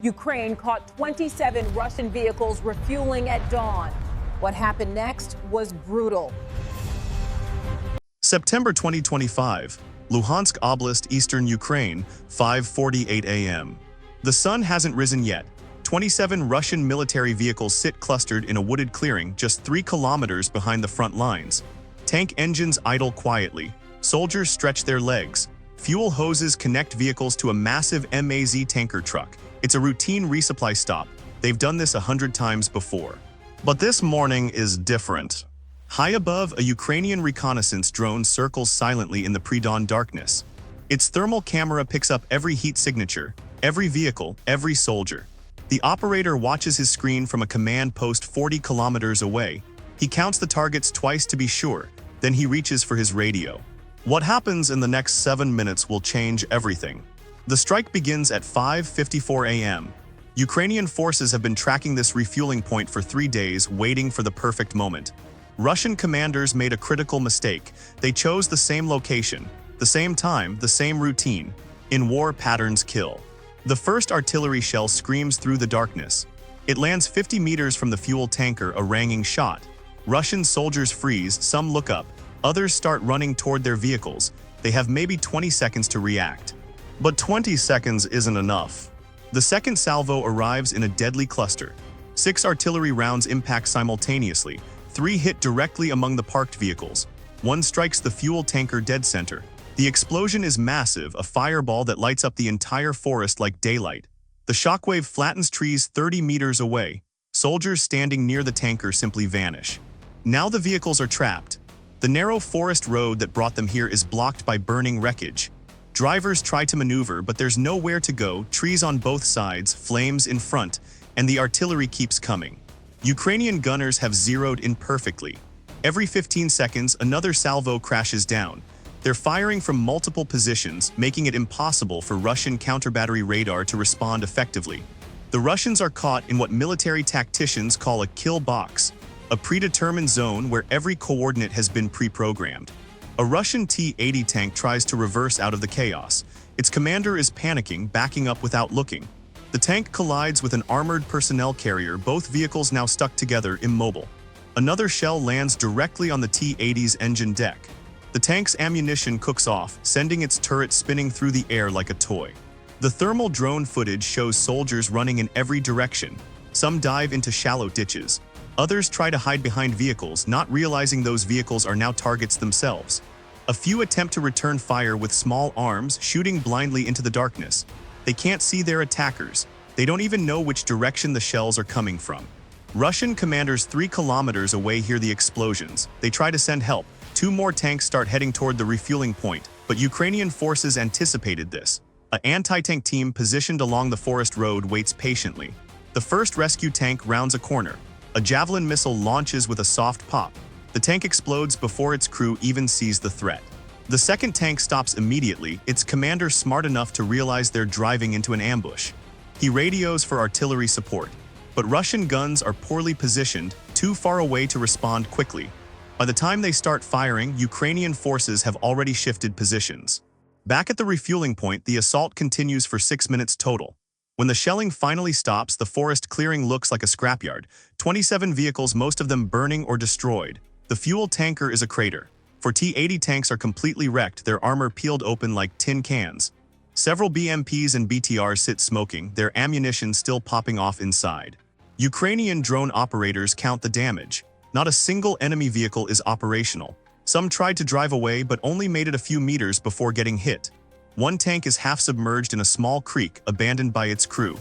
Ukraine caught 27 Russian vehicles refueling at dawn. What happened next was brutal. September 2025, Luhansk Oblast, eastern Ukraine, 5:48 a.m. The sun hasn't risen yet. 27 Russian military vehicles sit clustered in a wooded clearing just 3 kilometers behind the front lines. Tank engines idle quietly. Soldiers stretch their legs. Fuel hoses connect vehicles to a massive MAZ tanker truck. It's a routine resupply stop. They've done this 100 times before. But this morning is different. High above, a Ukrainian reconnaissance drone circles silently in the pre-dawn darkness. Its thermal camera picks up every heat signature, every vehicle, every soldier. The operator watches his screen from a command post 40 kilometers away. He counts the targets twice to be sure, then he reaches for his radio. What happens in the next 7 minutes will change everything. The strike begins at 5:54 a.m. Ukrainian forces have been tracking this refueling point for 3 days, waiting for the perfect moment. Russian commanders made a critical mistake. They chose the same location, the same time, the same routine. In war, patterns kill. The first artillery shell screams through the darkness. It lands 50 meters from the fuel tanker, a ringing shot. Russian soldiers freeze, some look up, others start running toward their vehicles. They have maybe 20 seconds to react. But 20 seconds isn't enough. The second salvo arrives in a deadly cluster. 6 artillery rounds impact simultaneously. 3 hit directly among the parked vehicles. 1 strikes the fuel tanker dead center. The explosion is massive, a fireball that lights up the entire forest like daylight. The shockwave flattens trees 30 meters away. Soldiers standing near the tanker simply vanish. Now the vehicles are trapped. The narrow forest road that brought them here is blocked by burning wreckage. Drivers try to maneuver, but there's nowhere to go, trees on both sides, flames in front, and the artillery keeps coming. Ukrainian gunners have zeroed in perfectly. Every 15 seconds, another salvo crashes down. They're firing from multiple positions, making it impossible for Russian counter-battery radar to respond effectively. The Russians are caught in what military tacticians call a kill box, a predetermined zone where every coordinate has been pre-programmed. A Russian T-80 tank tries to reverse out of the chaos. Its commander is panicking, backing up without looking. The tank collides with an armored personnel carrier, both vehicles now stuck together, immobile. Another shell lands directly on the T-80's engine deck. The tank's ammunition cooks off, sending its turret spinning through the air like a toy. The thermal drone footage shows soldiers running in every direction. Some dive into shallow ditches. Others try to hide behind vehicles, not realizing those vehicles are now targets themselves. A few attempt to return fire with small arms, shooting blindly into the darkness. They can't see their attackers. They don't even know which direction the shells are coming from. Russian commanders 3 kilometers away hear the explosions. They try to send help. 2 more tanks start heading toward the refueling point, but Ukrainian forces anticipated this. An anti-tank team positioned along the forest road waits patiently. The first rescue tank rounds a corner. A javelin missile launches with a soft pop. The tank explodes before its crew even sees the threat. The second tank stops immediately, its commander smart enough to realize they're driving into an ambush. He radios for artillery support, but Russian guns are poorly positioned, too far away to respond quickly. By the time they start firing, Ukrainian forces have already shifted positions. Back at the refueling point, the assault continues for 6 minutes total. When the shelling finally stops, the forest clearing looks like a scrapyard. 27 vehicles, most of them burning or destroyed. The fuel tanker is a crater. For T-80 tanks are completely wrecked, their armor peeled open like tin cans. Several BMPs and BTRs sit smoking, their ammunition still popping off inside. Ukrainian drone operators count the damage. Not a single enemy vehicle is operational. Some tried to drive away but only made it a few meters before getting hit. 1 tank is half submerged in a small creek, abandoned by its crew.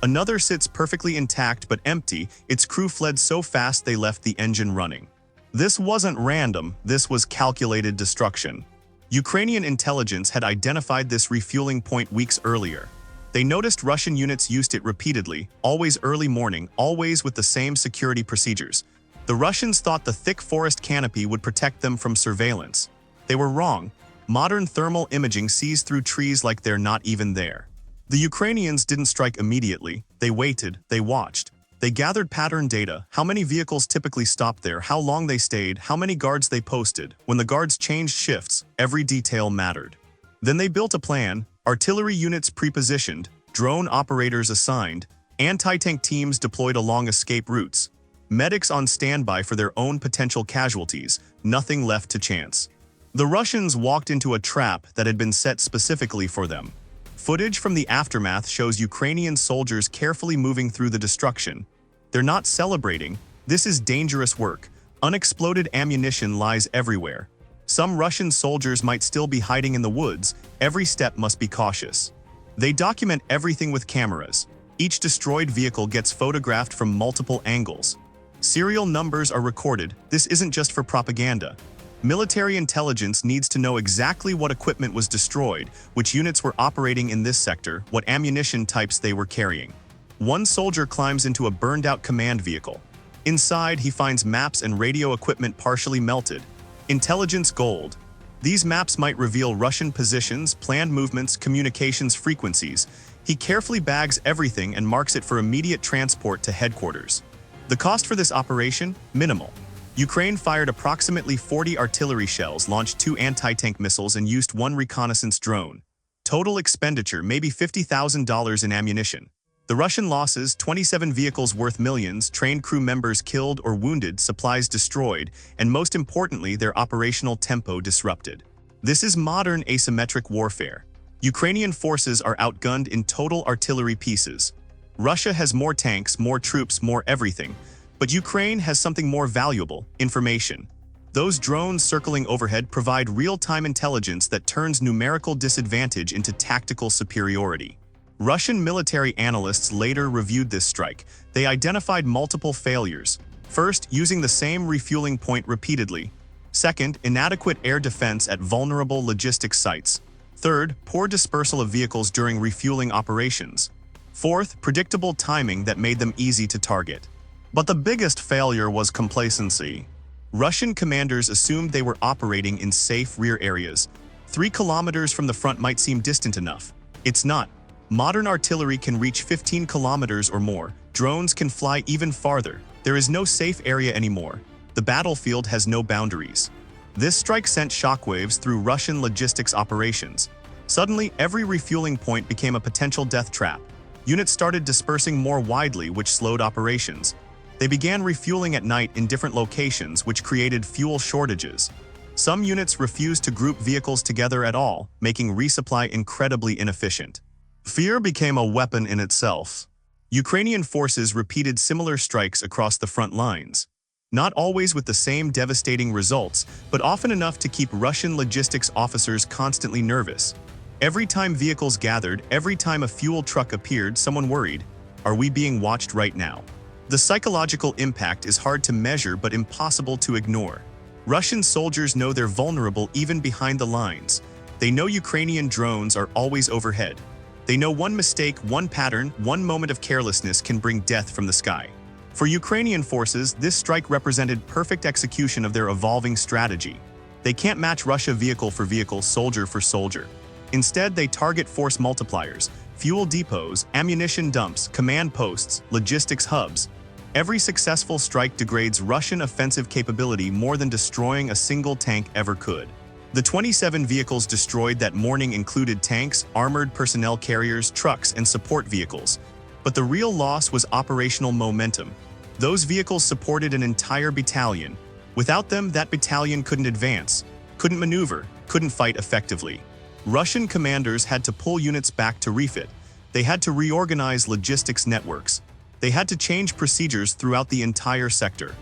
Another sits perfectly intact but empty, its crew fled so fast they left the engine running. This wasn't random, this was calculated destruction. Ukrainian intelligence had identified this refueling point weeks earlier. They noticed Russian units used it repeatedly, always early morning, always with the same security procedures. The Russians thought the thick forest canopy would protect them from surveillance. They were wrong. Modern thermal imaging sees through trees like they're not even there. The Ukrainians didn't strike immediately. They waited, they watched. They gathered pattern data, how many vehicles typically stopped there, how long they stayed, how many guards they posted. When the guards changed shifts, every detail mattered. Then they built a plan, artillery units pre-positioned, drone operators assigned, anti-tank teams deployed along escape routes, medics on standby for their own potential casualties, nothing left to chance. The Russians walked into a trap that had been set specifically for them. Footage from the aftermath shows Ukrainian soldiers carefully moving through the destruction. They're not celebrating. This is dangerous work. Unexploded ammunition lies everywhere. Some Russian soldiers might still be hiding in the woods. Every step must be cautious. They document everything with cameras. Each destroyed vehicle gets photographed from multiple angles. Serial numbers are recorded. This isn't just for propaganda. Military intelligence needs to know exactly what equipment was destroyed, which units were operating in this sector, what ammunition types they were carrying. One soldier climbs into a burned-out command vehicle. Inside, he finds maps and radio equipment partially melted. Intelligence gold. These maps might reveal Russian positions, planned movements, communications frequencies. He carefully bags everything and marks it for immediate transport to headquarters. The cost for this operation? Minimal. Ukraine fired approximately 40 artillery shells, launched 2 anti-tank missiles, and used 1 reconnaissance drone. Total expenditure, maybe $50,000 in ammunition. The Russian losses, 27 vehicles worth millions, trained crew members killed or wounded, supplies destroyed, and most importantly, their operational tempo disrupted. This is modern asymmetric warfare. Ukrainian forces are outgunned in total artillery pieces. Russia has more tanks, more troops, more everything. But Ukraine has something more valuable: information. Those drones circling overhead provide real-time intelligence that turns numerical disadvantage into tactical superiority. Russian military analysts later reviewed this strike. They identified multiple failures. First, using the same refueling point repeatedly. Second, inadequate air defense at vulnerable logistics sites. Third, poor dispersal of vehicles during refueling operations. Fourth, predictable timing that made them easy to target. But the biggest failure was complacency. Russian commanders assumed they were operating in safe rear areas. 3 kilometers from the front might seem distant enough. It's not. Modern artillery can reach 15 kilometers or more. Drones can fly even farther. There is no safe area anymore. The battlefield has no boundaries. This strike sent shockwaves through Russian logistics operations. Suddenly, every refueling point became a potential death trap. Units started dispersing more widely, which slowed operations. They began refueling at night in different locations, which created fuel shortages. Some units refused to group vehicles together at all, making resupply incredibly inefficient. Fear became a weapon in itself. Ukrainian forces repeated similar strikes across the front lines. Not always with the same devastating results, but often enough to keep Russian logistics officers constantly nervous. Every time vehicles gathered, every time a fuel truck appeared, someone worried, "Are we being watched right now?" The psychological impact is hard to measure but impossible to ignore. Russian soldiers know they're vulnerable even behind the lines. They know Ukrainian drones are always overhead. They know one mistake, one pattern, one moment of carelessness can bring death from the sky. For Ukrainian forces, this strike represented perfect execution of their evolving strategy. They can't match Russia vehicle for vehicle, soldier for soldier. Instead, they target force multipliers, fuel depots, ammunition dumps, command posts, logistics hubs. Every successful strike degrades Russian offensive capability more than destroying a single tank ever could. The 27 vehicles destroyed that morning included tanks, armored personnel carriers, trucks, and support vehicles. But the real loss was operational momentum. Those vehicles supported an entire battalion. Without them, that battalion couldn't advance, couldn't maneuver, couldn't fight effectively. Russian commanders had to pull units back to refit. They had to reorganize logistics networks. They had to change procedures throughout the entire sector.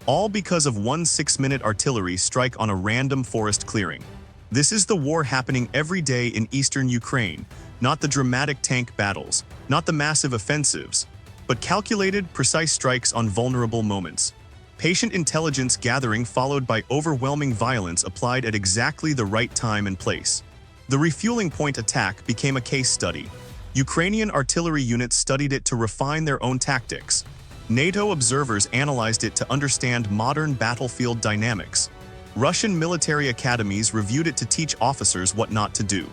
All because of one 6-minute artillery strike on a random forest clearing. This is the war happening every day in eastern Ukraine, not the dramatic tank battles, not the massive offensives, but calculated, precise strikes on vulnerable moments. Patient intelligence gathering followed by overwhelming violence applied at exactly the right time and place. The refueling point attack became a case study. Ukrainian artillery units studied it to refine their own tactics. NATO observers analyzed it to understand modern battlefield dynamics. Russian military academies reviewed it to teach officers what not to do.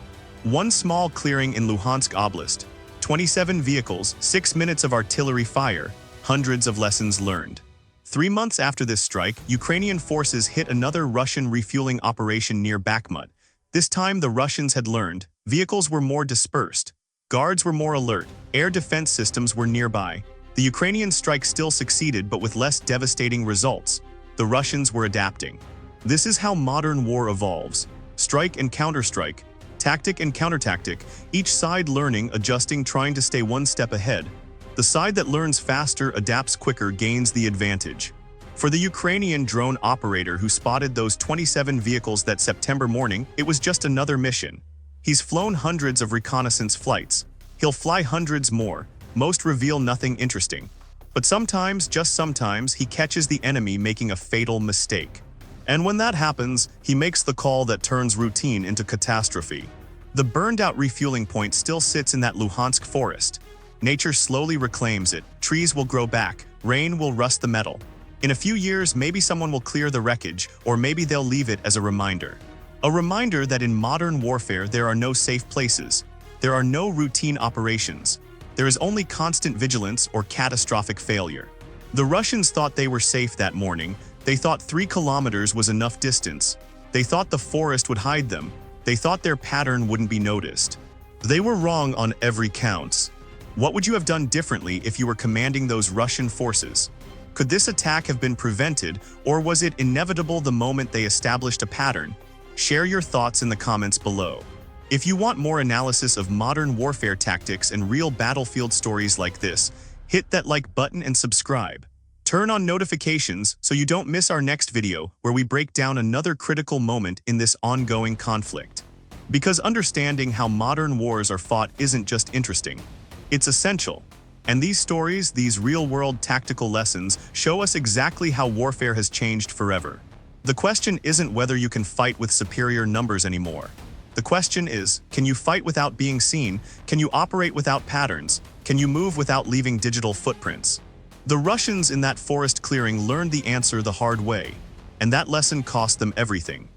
One small clearing in Luhansk Oblast, 27 vehicles, 6 minutes of artillery fire, hundreds of lessons learned. 3 months after this strike, Ukrainian forces hit another Russian refueling operation near Bakhmut. This time the Russians had learned, vehicles were more dispersed. Guards were more alert, air defense systems were nearby. The Ukrainian strike still succeeded, but with less devastating results. The Russians were adapting. This is how modern war evolves. Strike and counterstrike, tactic and countertactic, each side learning, adjusting, trying to stay one step ahead. The side that learns faster, adapts quicker, gains the advantage. For the Ukrainian drone operator who spotted those 27 vehicles that September morning, it was just another mission. He's flown hundreds of reconnaissance flights. He'll fly hundreds more. Most reveal nothing interesting. But sometimes, just sometimes, he catches the enemy making a fatal mistake. And when that happens, he makes the call that turns routine into catastrophe. The burned-out refueling point still sits in that Luhansk forest. Nature slowly reclaims it. Trees will grow back. Rain will rust the metal. In a few years, maybe someone will clear the wreckage, or maybe they'll leave it as a reminder. A reminder that in modern warfare there are no safe places. There are no routine operations. There is only constant vigilance or catastrophic failure. The Russians thought they were safe that morning. They thought 3 kilometers was enough distance. They thought the forest would hide them. They thought their pattern wouldn't be noticed. They were wrong on every count. What would you have done differently if you were commanding those Russian forces? Could this attack have been prevented, or was it inevitable the moment they established a pattern? Share your thoughts in the comments below. If you want more analysis of modern warfare tactics and real battlefield stories like this, hit that like button and subscribe. Turn on notifications so you don't miss our next video where we break down another critical moment in this ongoing conflict. Because understanding how modern wars are fought isn't just interesting, it's essential. And these stories, these real-world tactical lessons, show us exactly how warfare has changed forever. The question isn't whether you can fight with superior numbers anymore. The question is, can you fight without being seen? Can you operate without patterns? Can you move without leaving digital footprints? The Russians in that forest clearing learned the answer the hard way, and that lesson cost them everything.